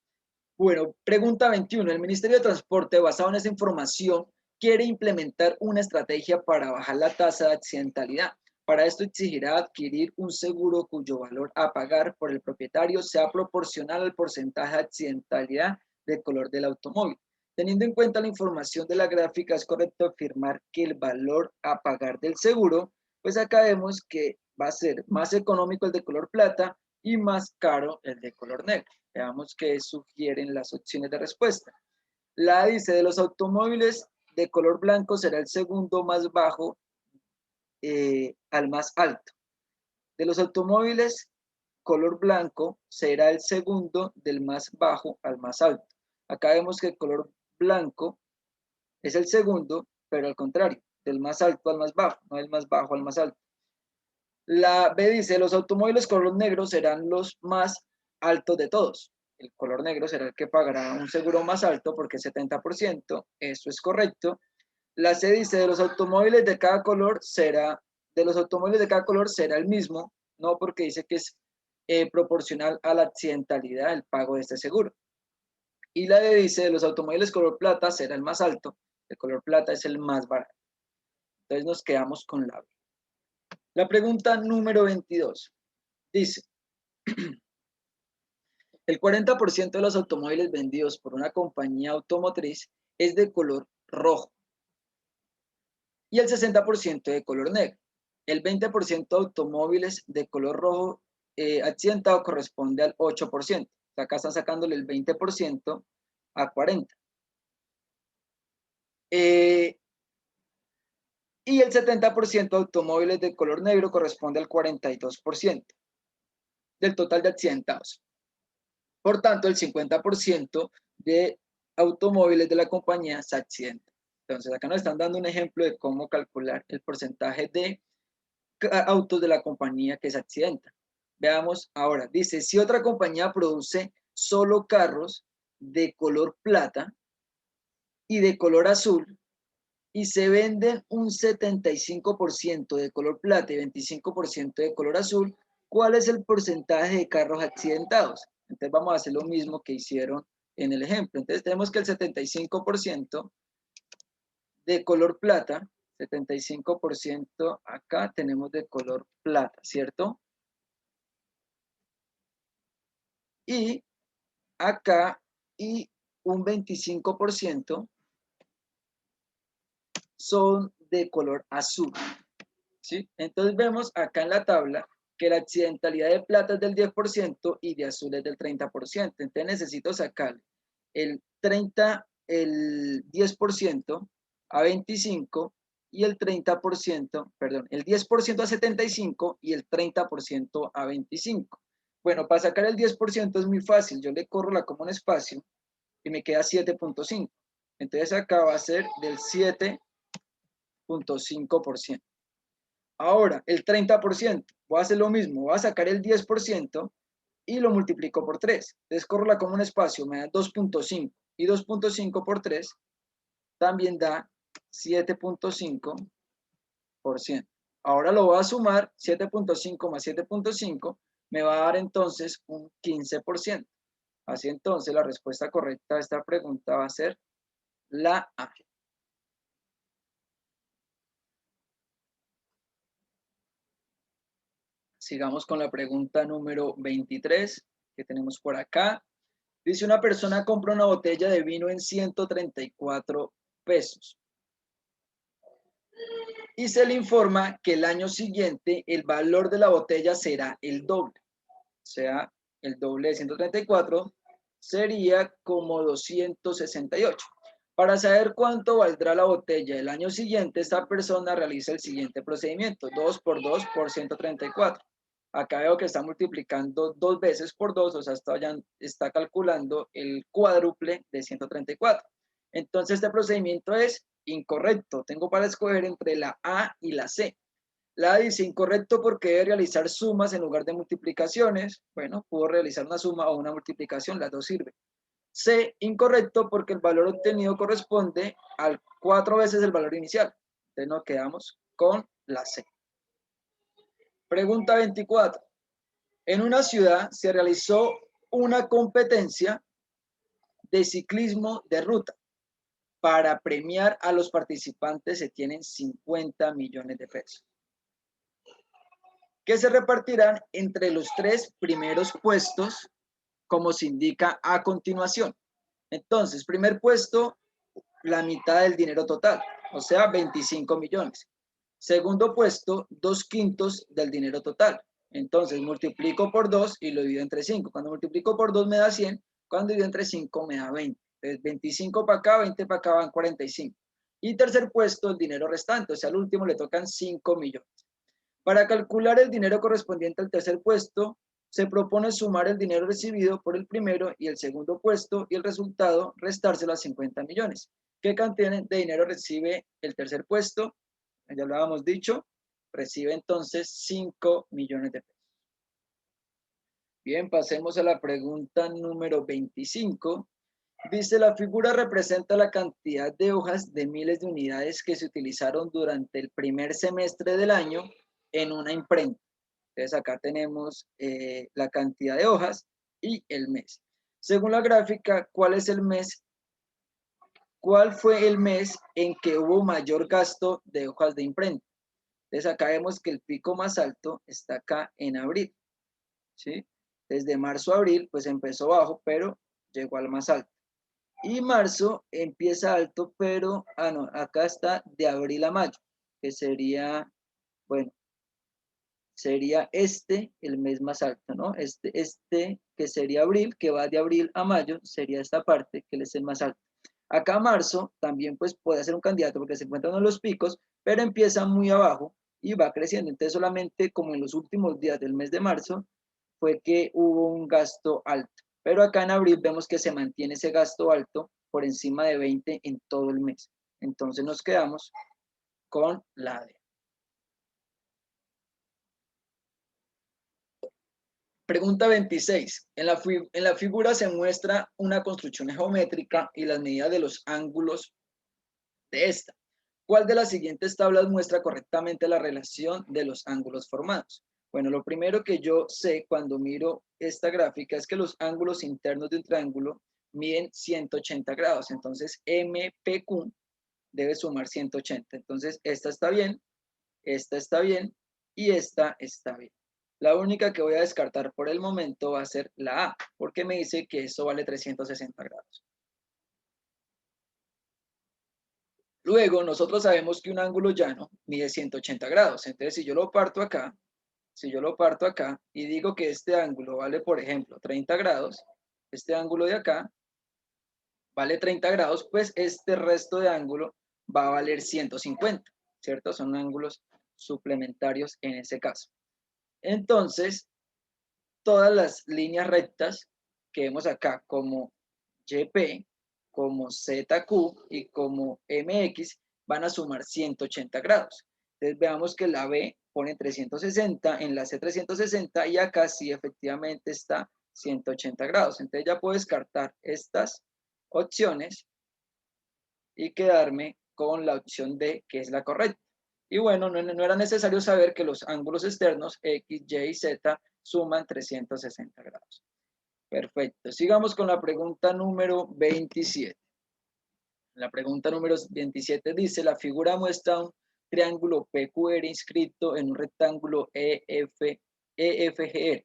Bueno, pregunta 21. El Ministerio de Transporte, basado en esa información, quiere implementar una estrategia para bajar la tasa de accidentalidad. Para esto exigirá adquirir un seguro cuyo valor a pagar por el propietario sea proporcional al porcentaje de accidentalidad del color del automóvil. Teniendo en cuenta la información de la gráfica, es correcto afirmar que el valor a pagar del seguro, pues acá vemos que va a ser más económico el de color plata y más caro el de color negro. Veamos qué sugieren las opciones de respuesta. La A dice, de los automóviles de color blanco será el segundo más bajo al más alto. De los automóviles color blanco será el segundo del más bajo al más alto. Acá vemos que el color blanco es el segundo, pero al contrario, del más alto al más bajo, no del más bajo al más alto. La B dice, los automóviles color negro serán los más altos de todos. El color negro será el que pagará un seguro más alto porque es 70%, eso es correcto. La C dice, de los automóviles de cada color será el mismo, no porque dice que es proporcional a la accidentalidad el pago de este seguro. Y la D dice, de los automóviles color plata será el más alto, el color plata es el más barato. Entonces nos quedamos con la B. La pregunta número 22 dice, el 40% de los automóviles vendidos por una compañía automotriz es de color rojo y el 60% de color negro. El 20% de automóviles de color rojo accidentado corresponde al 8%. O sea, acá están sacándole el 20% a 40%. Y el 70% de automóviles de color negro corresponde al 42% del total de accidentados. Por tanto, el 50% de automóviles de la compañía se accidentan. Entonces, acá nos están dando un ejemplo de cómo calcular el porcentaje de autos de la compañía que se accidentan. Veamos ahora, dice, si otra compañía produce solo carros de color plata y de color azul y se venden un 75% de color plata y 25% de color azul, ¿cuál es el porcentaje de carros accidentados? Entonces vamos a hacer lo mismo que hicieron en el ejemplo. Entonces tenemos que el 75% de color plata, 75% acá tenemos de color plata, ¿cierto? Y acá y un 25% son de color azul, ¿sí? Entonces vemos acá en la tabla que la accidentalidad de plata es del 10% y de azul es del 30%. Entonces necesito sacar el 10% a 25 y el 30%, perdón, el 10% a 75 y el 30% a 25. Bueno, para sacar el 10% es muy fácil, yo le corro la coma un espacio y me queda 7.5. Entonces acá va a ser del 7.5%. Ahora, el 30%, voy a hacer lo mismo, voy a sacar el 10% y lo multiplico por 3. Entonces corro la coma un espacio, me da 2.5 y 2.5 por 3 también da 7.5%. Ahora lo voy a sumar, 7.5 más 7.5 me va a dar entonces un 15%. Así entonces la respuesta correcta a esta pregunta va a ser la A. Sigamos con la pregunta número 23 que tenemos por acá. Dice, una persona compra una botella de vino en 134 pesos y se le informa que el año siguiente el valor de la botella será el doble. O sea, el doble de 134 sería como 268. Para saber cuánto valdrá la botella el año siguiente, esta persona realiza el siguiente procedimiento. 2 por 2 por 134. Acá veo que está multiplicando 2 veces por 2, o sea, está calculando el cuádruple de 134. Entonces, este procedimiento es incorrecto. Tengo para escoger entre la A y la C. La A dice incorrecto porque debe realizar sumas en lugar de multiplicaciones. Bueno, puedo realizar una suma o una multiplicación, las dos sirven. C, incorrecto porque el valor obtenido corresponde al 4 veces el valor inicial. Entonces nos quedamos con la C. Pregunta 24. En una ciudad se realizó una competencia de ciclismo de ruta. Para premiar a los participantes se tienen 50 millones de pesos, que se repartirán entre los 3 primeros puestos, como se indica a continuación. Entonces, primer puesto, la mitad del dinero total, o sea, 25 millones. Segundo puesto, 2/5 del dinero total. Entonces, multiplico por 2 y lo divido entre 5. Cuando multiplico por 2 me da 100, cuando divido entre 5 me da 20. Entonces, 25 para acá, 20 para acá van 45. Y tercer puesto, el dinero restante, o sea, al último le tocan 5 millones. Para calcular el dinero correspondiente al tercer puesto, se propone sumar el dinero recibido por el primero y el segundo puesto y el resultado restárselo a 50 millones. ¿Qué cantidad de dinero recibe el tercer puesto? Ya lo habíamos dicho, Recibe entonces 5 millones de pesos. Bien, pasemos a la pregunta número 25. Dice, la figura representa la cantidad de hojas de miles de unidades que se utilizaron durante el primer semestre del año en una imprenta. Entonces acá tenemos la cantidad de hojas y el mes. Según la gráfica, ¿cuál es el mes? ¿Cuál fue el mes en que hubo mayor gasto de hojas de imprenta? Entonces acá vemos que el pico más alto está acá en abril, ¿sí? Desde marzo a abril, pues empezó bajo, pero llegó al más alto. Y marzo empieza alto, pero, no, acá está de abril a mayo, que sería, bueno, sería el mes más alto, ¿no? Que sería abril, que va de abril a mayo, sería esta parte, que es el más alto. Acá marzo también pues puede ser un candidato porque se encuentra en los picos, pero empieza muy abajo y va creciendo. Entonces solamente como en los últimos días del mes de marzo fue que hubo un gasto alto. Pero acá en abril vemos que se mantiene ese gasto alto por encima de 20 en todo el mes. Entonces nos quedamos con la D. Pregunta 26. En la figura se muestra una construcción geométrica y las medidas de los ángulos de esta. ¿Cuál de las siguientes tablas muestra correctamente la relación de los ángulos formados? Bueno, lo primero que yo sé cuando miro esta gráfica es que los ángulos internos de un triángulo miden 180 grados. Entonces, MPQ debe sumar 180. Entonces, esta está bien y esta está bien. La única que voy a descartar por el momento va a ser la A, porque me dice que eso vale 360 grados. Luego, nosotros sabemos que un ángulo llano mide 180 grados. Entonces, si yo lo parto acá y digo que este ángulo vale, por ejemplo, 30 grados, este ángulo de acá vale 30 grados, pues este resto de ángulo va a valer 150, ¿cierto? Son ángulos suplementarios en ese caso. Entonces, todas las líneas rectas que vemos acá como YP, como ZQ y como MX van a sumar 180 grados. Entonces veamos que la B pone 360, en la C 360 y acá sí efectivamente está 180 grados. Entonces ya puedo descartar estas opciones y quedarme con la opción D, que es la correcta. Y bueno, no era necesario saber que los ángulos externos X, Y y Z suman 360 grados. Perfecto. Sigamos con la pregunta número 27. La pregunta número 27 dice, la figura muestra un triángulo PQR inscrito en un rectángulo EFGR,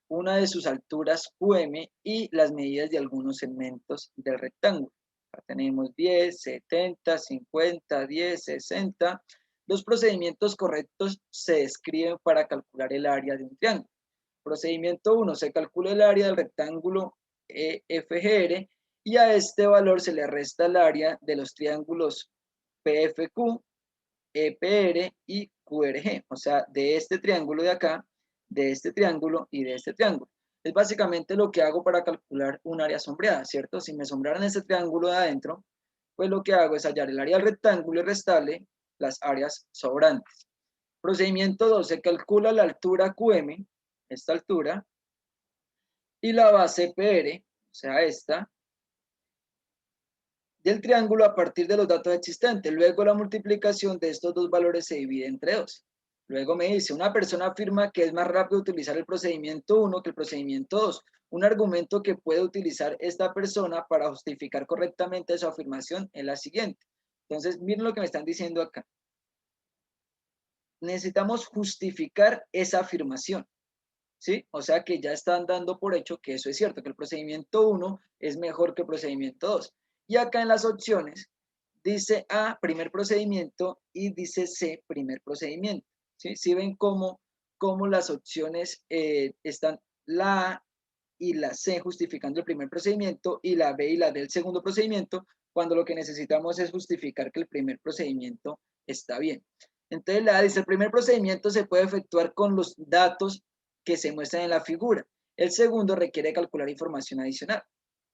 una de sus alturas QM y las medidas de algunos segmentos del rectángulo. Acá tenemos 10, 70, 50, 10, 60. Los procedimientos correctos se describen para calcular el área de un triángulo. Procedimiento 1, se calcula el área del rectángulo EFGR y a este valor se le resta el área de los triángulos PFQ, EPR y QRG, o sea, de este triángulo de acá, de este triángulo y de este triángulo. Es básicamente lo que hago para calcular un área sombreada, ¿cierto? Si me sombraran ese triángulo de adentro, pues lo que hago es hallar el área del rectángulo y restarle las áreas sobrantes. Procedimiento 2, se calcula la altura QM, esta altura, y la base PR, o sea, esta, del triángulo a partir de los datos existentes. Luego la multiplicación de estos dos valores se divide entre 2. Luego me dice, una persona afirma que es más rápido utilizar el procedimiento 1 que el procedimiento 2. Un argumento que puede utilizar esta persona para justificar correctamente su afirmación es la siguiente. Entonces, miren lo que me están diciendo acá. Necesitamos justificar esa afirmación, ¿sí? O sea que ya están dando por hecho que eso es cierto, que el procedimiento 1 es mejor que el procedimiento 2. Y acá en las opciones dice A, primer procedimiento, y dice C, primer procedimiento. ¿Sí? ¿Sí ven cómo las opciones están la A y la C justificando el primer procedimiento y la B y la D el segundo procedimiento, cuando lo que necesitamos es justificar que el primer procedimiento está bien? Entonces la A dice, el primer procedimiento se puede efectuar con los datos que se muestran en la figura. El segundo requiere calcular información adicional.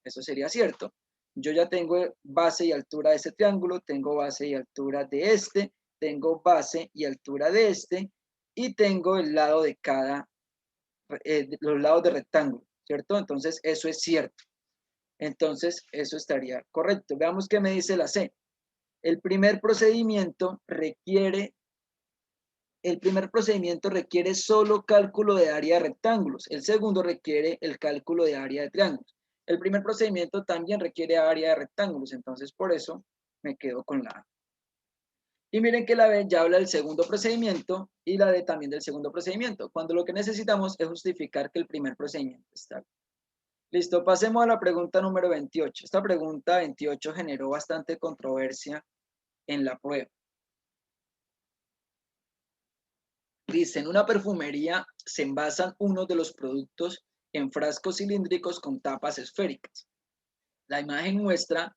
Eso sería cierto. Yo ya tengo base y altura de este triángulo, tengo base y altura de este, tengo base y altura de este, y tengo el lado de cada, los lados de rectángulo, ¿cierto? Entonces, eso es cierto. Entonces, eso estaría correcto. Veamos qué me dice la C. El primer procedimiento requiere solo cálculo de área de rectángulos. El segundo requiere el cálculo de área de triángulos. El primer procedimiento también requiere área de rectángulos, entonces por eso me quedo con la A. Y miren que la B ya habla del segundo procedimiento y la D también del segundo procedimiento, cuando lo que necesitamos es justificar que el primer procedimiento está bien. Listo, pasemos a la pregunta número 28. Esta pregunta 28 generó bastante controversia en la prueba. Dice, en una perfumería se envasan unos de los productos en frascos cilíndricos con tapas esféricas. La imagen muestra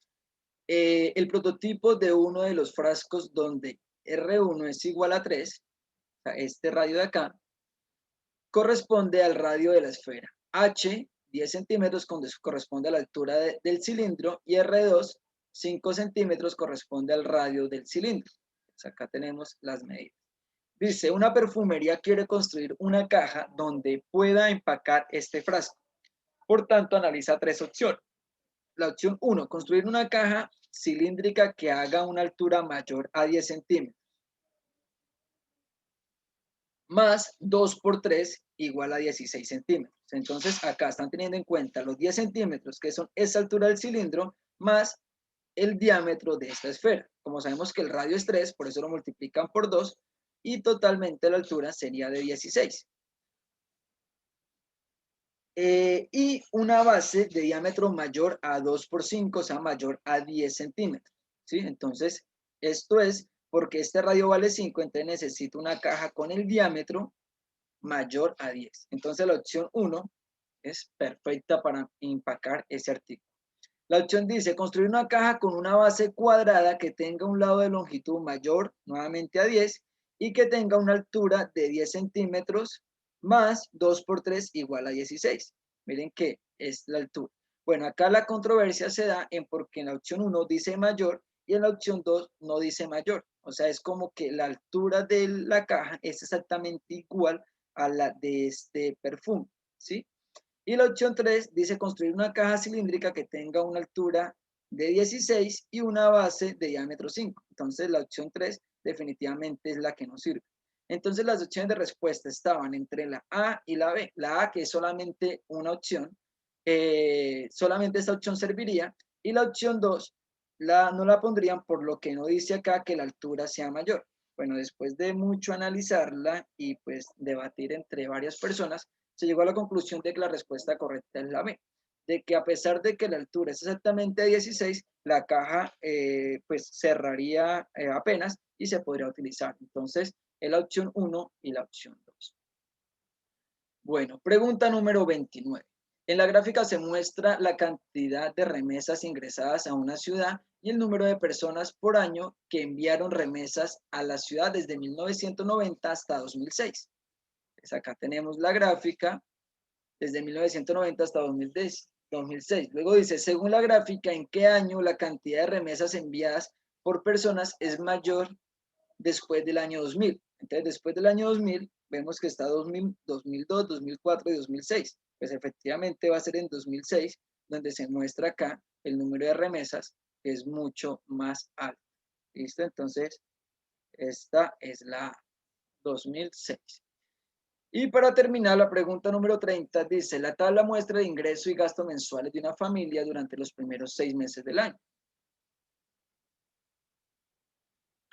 el prototipo de uno de los frascos donde R1 es igual a 3, o sea, este radio de acá, corresponde al radio de la esfera. H, 10 centímetros, corresponde a la altura del cilindro, y R2, 5 centímetros, corresponde al radio del cilindro. Pues acá tenemos las medidas. Dice, una perfumería quiere construir una caja donde pueda empacar este frasco. Por tanto, analiza tres opciones. La opción 1, construir una caja cilíndrica que haga una altura mayor a 10 centímetros. Más 2 por 3 igual a 16 centímetros. Entonces, acá están teniendo en cuenta los 10 centímetros, que son esa altura del cilindro, más el diámetro de esta esfera. Como sabemos que el radio es 3, por eso lo multiplican por 2, y totalmente la altura sería de 16. Y una base de diámetro mayor a 2 por 5, o sea, mayor a 10 centímetros. ¿Sí? Entonces, esto es porque este radio vale 5, entonces necesito una caja con el diámetro mayor a 10. Entonces, la opción 1 es perfecta para empacar ese artículo. La opción dice, construir una caja con una base cuadrada que tenga un lado de longitud mayor, nuevamente a 10, y que tenga una altura de 10 centímetros más 2 por 3 igual a 16. Miren que es la altura. Bueno, acá la controversia se da en porque en la opción 1 dice mayor y en la opción 2 no dice mayor. O sea, es como que la altura de la caja es exactamente igual a la de este perfume, ¿sí? Y la opción 3 dice construir una caja cilíndrica que tenga una altura de 16 y una base de diámetro 5. Entonces la opción 3 definitivamente es la que nos sirve. Entonces las opciones de respuesta estaban entre la A y la B. La A, que es solamente una opción, solamente esta opción serviría, y la opción 2 no la pondrían por lo que no dice acá que la altura sea mayor. Bueno, después de mucho analizarla y pues debatir entre varias personas, se llegó a la conclusión de que la respuesta correcta es la B, de que a pesar de que la altura es exactamente 16, la caja pues cerraría apenas y se podría utilizar. Entonces, es la opción 1 y la opción 2. Bueno, pregunta número 29. En la gráfica se muestra la cantidad de remesas ingresadas a una ciudad y el número de personas por año que enviaron remesas a la ciudad desde 1990 hasta 2006. Pues acá tenemos la gráfica desde 1990 hasta 2006. Luego dice, según la gráfica, ¿en qué año la cantidad de remesas enviadas por personas es mayor después del año 2000? Entonces, después del año 2000, vemos que está 2000, 2002, 2004 y 2006. Pues efectivamente va a ser en 2006 donde se muestra acá el número de remesas, que es mucho más alto. ¿Listo? Entonces, esta es la 2006. Y para terminar, la pregunta número 30 dice, la tabla muestra de ingreso y gasto mensuales de una familia durante los primeros 6 meses del año.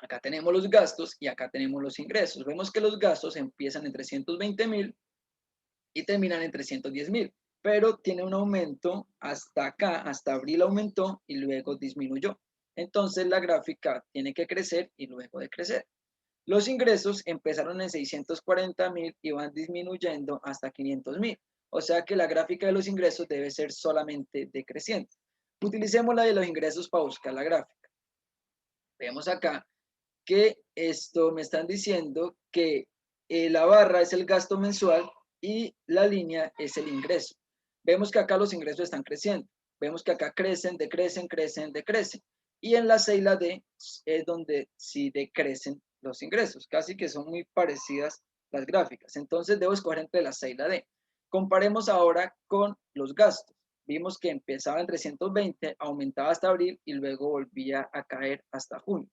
Acá tenemos los gastos y acá tenemos los ingresos. Vemos que los gastos empiezan en 320.000 y terminan en 310.000, pero tiene un aumento hasta acá, hasta abril aumentó y luego disminuyó. Entonces la gráfica tiene que crecer y luego decrecer. Los ingresos empezaron en 640.000 y van disminuyendo hasta 500.000. O sea que la gráfica de los ingresos debe ser solamente decreciente. Utilicemos la de los ingresos para buscar la gráfica. Vemos acá que esto me están diciendo que la barra es el gasto mensual y la línea es el ingreso. Vemos que acá los ingresos están creciendo. Vemos que acá crecen, decrecen, crecen, decrecen. Y en la C y la D es donde sí decrecen los ingresos, casi que son muy parecidas las gráficas. Entonces debo escoger entre la C y la D. Comparemos ahora con los gastos. Vimos que empezaba en 320, aumentaba hasta abril y luego volvía a caer hasta junio.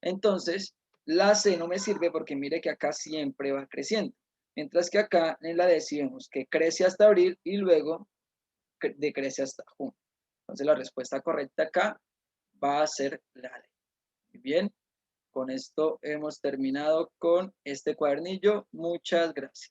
Entonces, la C no me sirve porque mire que acá siempre va creciendo. Mientras que acá en la D decimos que crece hasta abril y luego decrece hasta junio. Entonces la respuesta correcta acá va a ser la D. Muy bien, con esto hemos terminado con este cuadernillo. Muchas gracias.